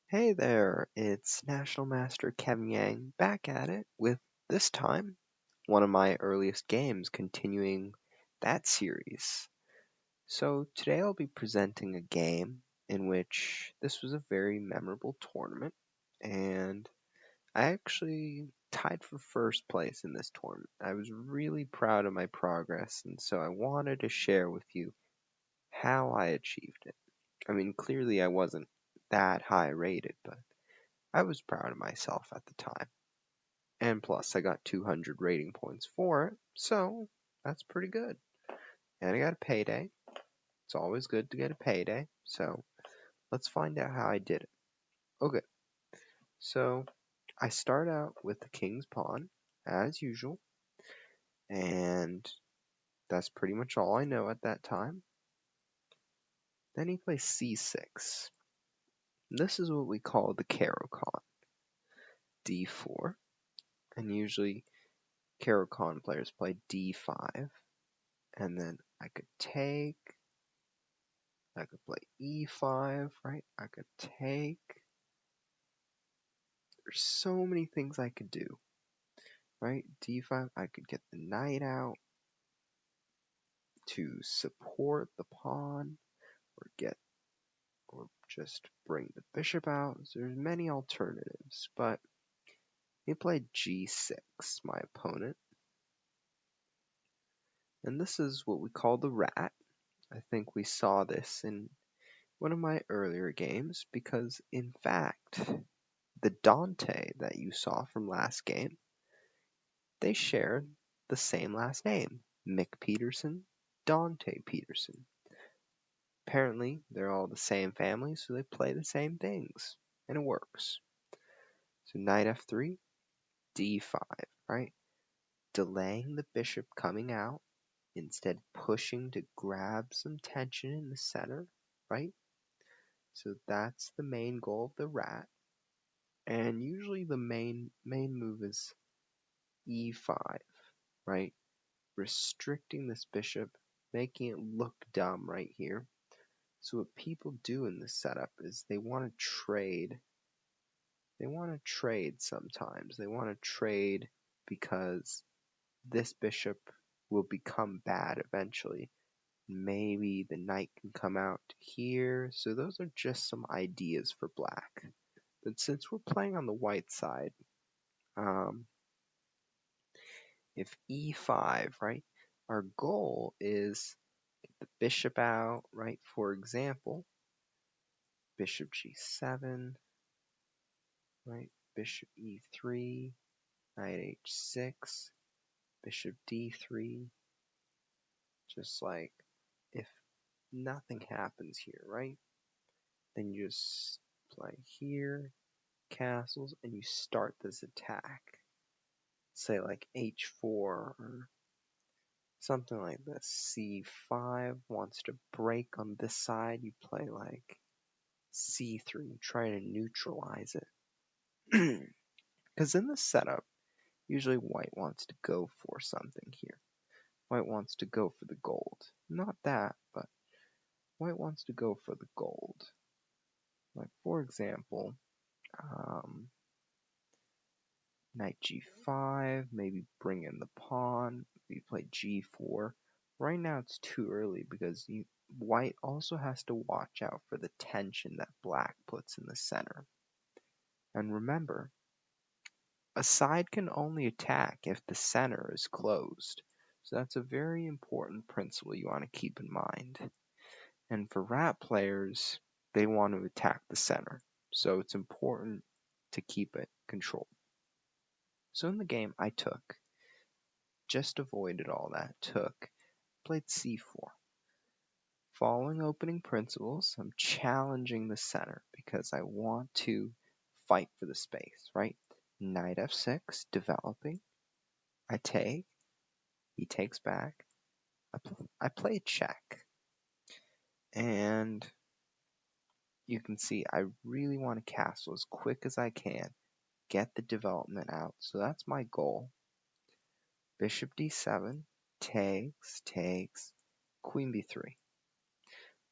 Hey there, it's National Master Kevin Yang back at it with, this time, one of my earliest games continuing that series. So today I'll be presenting a game in which this was a very memorable tournament, and I actually tied for first place in this tournament. I was really proud of my progress, and so I wanted to share with you how I achieved it. I mean, clearly I wasn't that high rated, but I was proud of myself at the time. And plus, I got 200 rating points for it, so that's pretty good. And I got a payday. It's always good to get a payday, so let's find out how I did it. Okay, so I start out with the king's pawn, as usual, and that's pretty much all I know at that time. Then he plays c6. This is what we call the Caro-Kann. d4, and usually Caro-Kann players play d5, and then I could take, I could play e5, right? I could take. There's so many things I could do, right? d5, I could get the knight out to support the pawn, or just bring the bishop out. So there's many alternatives, but he played g6, my opponent. And this is what we call the rat. I think we saw this in one of my earlier games because, in fact, the Dante that you saw from last game, they share the same last name, Mick Peterson, Dante Peterson. Apparently, they're all the same family, so they play the same things, and it works. So knight f3, d5, right? Delaying the bishop coming out, instead pushing to grab some tension in the center, right? So that's the main goal of the rat. And usually the main move is e5, right? Restricting this bishop, making it look dumb right here. So what people do in this setup is they want to trade. They want to trade sometimes. They want to trade because this bishop will become bad eventually. Maybe the knight can come out here. So those are just some ideas for black. But since we're playing on the white side, if e5, right, our goal is get the bishop out, right? For example, bishop g7, right? Bishop e3, knight h6, bishop d3, just like if nothing happens here, right? Then you just play here, castles, and you start this attack. Say like h4 or something like this. c5 wants to break on this side, you play like c3, try to neutralize it. Because in the setup, usually white wants to go for something here. White wants to go for the gold. Not that, but white wants to go for the gold. Like, for example, knight g5, maybe bring in the pawn, maybe play g4. Right now it's too early because white also has to watch out for the tension that black puts in the center. And remember, a side can only attack if the center is closed. So that's a very important principle you want to keep in mind. And for rat players, they want to attack the center. So it's important to keep it controlled. So in the game I took, just avoided all that, played c4. Following opening principles, I'm challenging the center because I want to fight for the space, right? Knight f6, developing. I take, he takes back. I play check. And you can see I really want to castle as quick as I can, get the development out. So that's my goal. Bishop d7, takes, queen b3.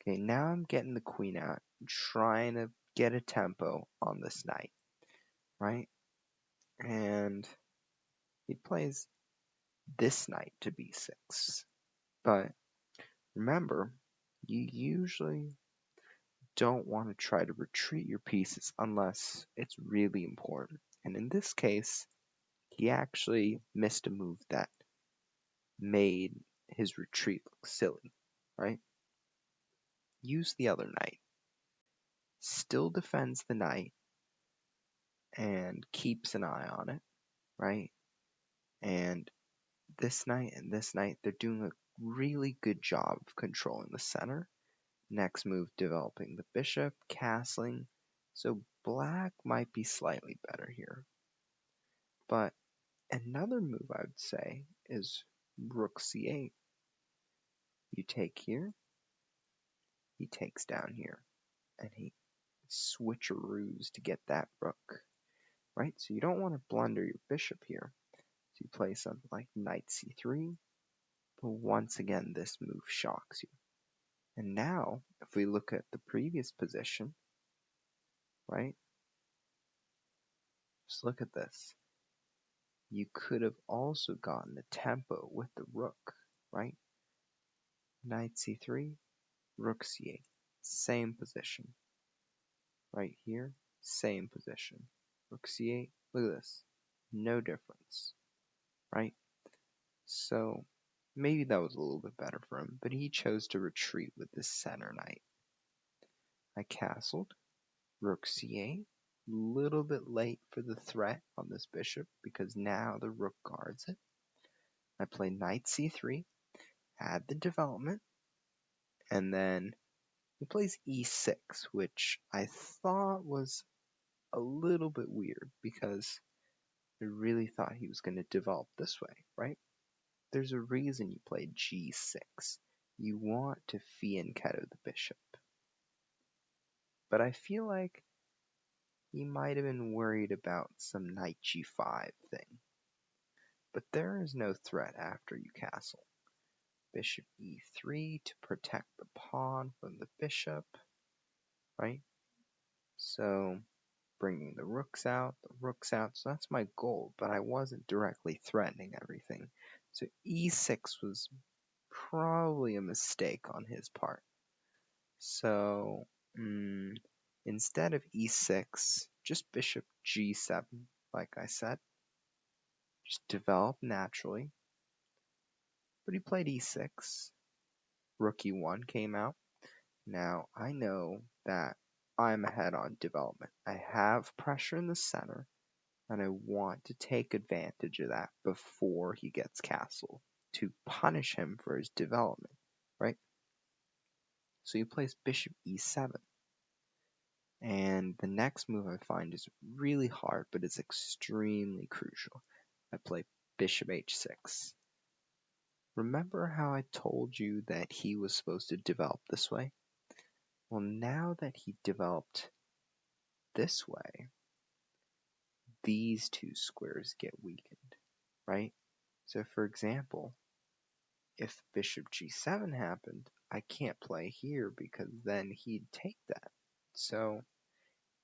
Okay, now I'm getting the queen out, trying to get a tempo on this knight, right? And he plays this knight to b6. But remember, you usually don't want to try to retreat your pieces unless it's really important. And in this case, he actually missed a move that made his retreat look silly, right? Use the other knight. Still defends the knight and keeps an eye on it, right? And this knight, they're doing a really good job of controlling the center. Next move, developing the bishop, castling. So black might be slightly better here. But another move I would say is rook c8. You take here, he takes down here, and he switcheroos to get that rook, right? So you don't want to blunder your bishop here. So you play something like knight c3, but once again, this move shocks you. And now, if we look at the previous position, right? Just look at this. You could have also gotten a tempo with the rook, right? Knight c3, rook c8, same position. Right here, same position. Rook c8, look at this. No difference, right? So maybe that was a little bit better for him, but he chose to retreat with the center knight. I castled, rook c8, little bit late for the threat on this bishop because now the rook guards it. I play knight c3, add the development, and then he plays e6, which I thought was a little bit weird because I really thought he was going to develop this way, right? There's a reason you played g6. You want to fianchetto the bishop. But I feel like he might have been worried about some knight g5 thing. But there is no threat after you castle. Bishop e3 to protect the pawn from the bishop, right? So bringing the rooks out, so that's my goal, but I wasn't directly threatening everything. So e6 was probably a mistake on his part. So instead of e6, just bishop g7, like I said, just develop naturally. But he played e6, rook e1 came out. Now I know that I'm ahead on development. I have pressure in the center, and I want to take advantage of that before he gets castled to punish him for his development, right? So he plays bishop e7. And the next move I find is really hard, but it's extremely crucial. I play bishop h6. Remember how I told you that he was supposed to develop this way? Well, now that he developed this way, these two squares get weakened, right? So for example, if bishop g7 happened, I can't play here because then he'd take that. So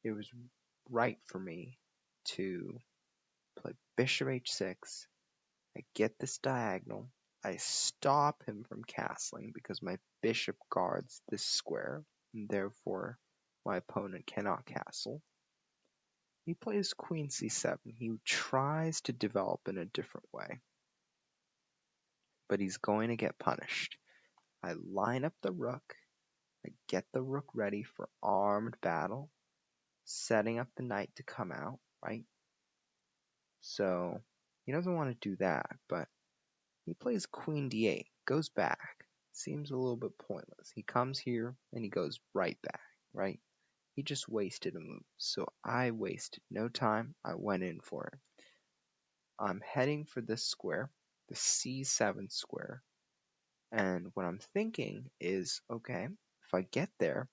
it was right for me to play bishop h6. I get this diagonal. I stop him from castling because my bishop guards this square, and therefore my opponent cannot castle. He plays queen c7. He tries to develop in a different way, but he's going to get punished. I line up the rook. I get the rook ready for armed battle, setting up the knight to come out, right? So he doesn't want to do that, but he plays queen d8, goes back. Seems a little bit pointless. He comes here and he goes right back, right? He just wasted a move. So I wasted no time. I went in for it. I'm heading for this square, the c7 square. And what I'm thinking is, okay, if I get there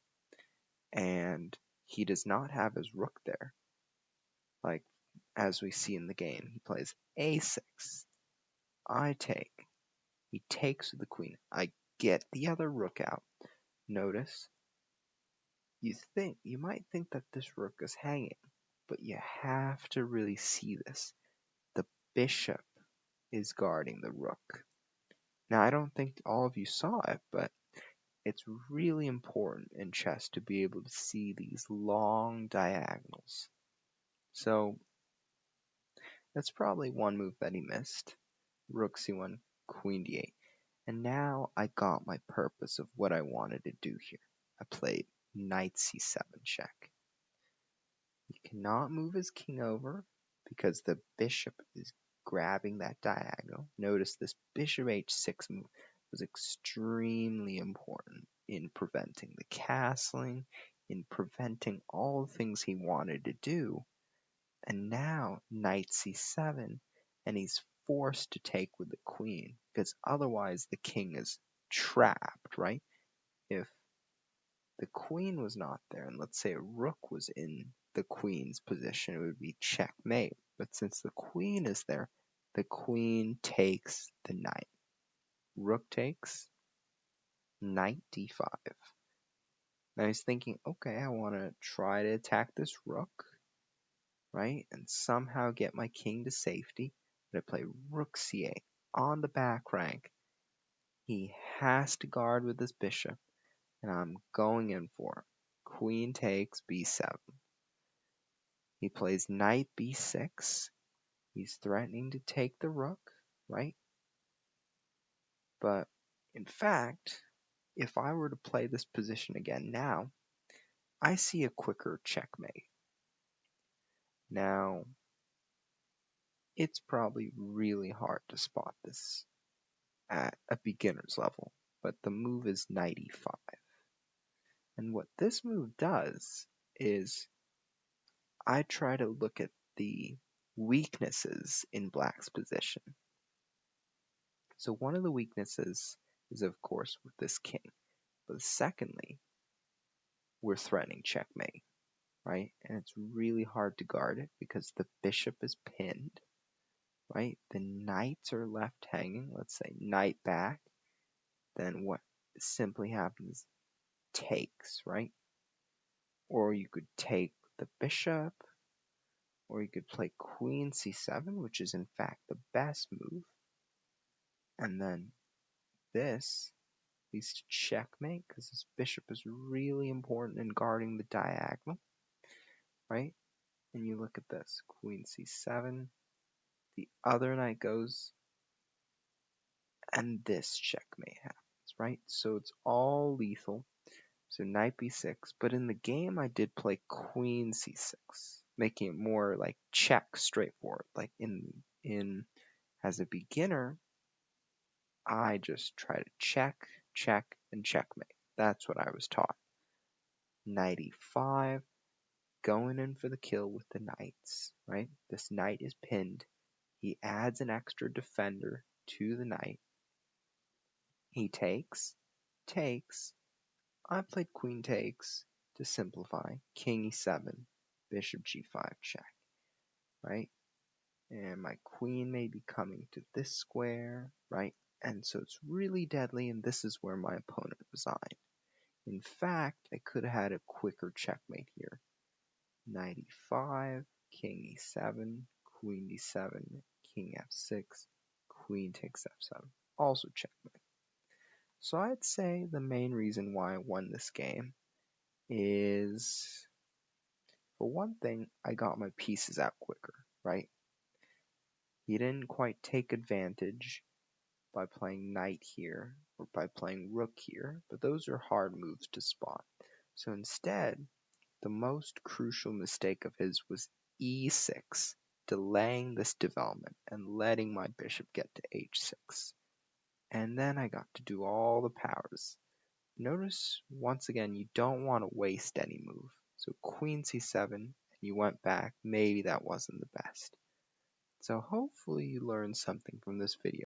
and he does not have his rook there, like as we see in the game, he plays a6. I take. He takes with the queen. I get the other rook out. Notice, you might think that this rook is hanging, but you have to really see this. The bishop is guarding the rook. Now, I don't think all of you saw it, but it's really important in chess to be able to see these long diagonals. So that's probably one move that he missed. Rook c1, queen d8. And now I got my purpose of what I wanted to do here. I played knight c7 check. He cannot move his king over because the bishop is grabbing that diagonal. Notice this bishop h6 move was extremely important in preventing the castling, in preventing all the things he wanted to do. And now knight c7, and he's forced to take with the queen because otherwise the king is trapped, right? If the queen was not there, and let's say a rook was in the queen's position, it would be checkmate. But since the queen is there, the queen takes the knight. Rook takes, knight d5. Now he's thinking, okay, I want to try to attack this rook, right? And somehow get my king to safety. But I play rook c8 on the back rank. He has to guard with his bishop, and I'm going in for it. Queen takes b7. He plays knight b6. He's threatening to take the rook, right? But in fact, if I were to play this position again now, I see a quicker checkmate. Now, it's probably really hard to spot this at a beginner's level, but the move is knight e5. And what this move does is I try to look at the weaknesses in black's position. So one of the weaknesses is, of course, with this king. But secondly, we're threatening checkmate, right? And it's really hard to guard it because the bishop is pinned, right? The knights are left hanging. Let's say knight back. Then what simply happens? Takes, right? Or you could take the bishop, or you could play queen c7, which is in fact the best move. And then this leads to checkmate because this bishop is really important in guarding the diagonal, right? And you look at this, queen c7, the other knight goes, and this checkmate happens, right? So it's all lethal. So knight b6, but in the game I did play queen c6, making it more like check straightforward. Like in as a beginner, I just try to check, and checkmate. That's what I was taught. Knight e5, going in for the kill with the knights, right? This knight is pinned. He adds an extra defender to the knight. He takes. I played queen takes to simplify. King e7, bishop g5 check, right? And my queen may be coming to this square, right? And so it's really deadly, and this is where my opponent resigned. In fact, I could have had a quicker checkmate here. Knight e5, king e7, queen d7, king f6, queen takes f7. Also checkmate. So I'd say the main reason why I won this game is, for one thing, I got my pieces out quicker, right? He didn't quite take advantage by playing knight here or by playing rook here, but those are hard moves to spot. So instead, the most crucial mistake of his was e6, delaying this development and letting my bishop get to h6. And then I got to do all the powers. Notice, once again, you don't want to waste any move. So queen c7, and you went back, maybe that wasn't the best. So hopefully you learned something from this video.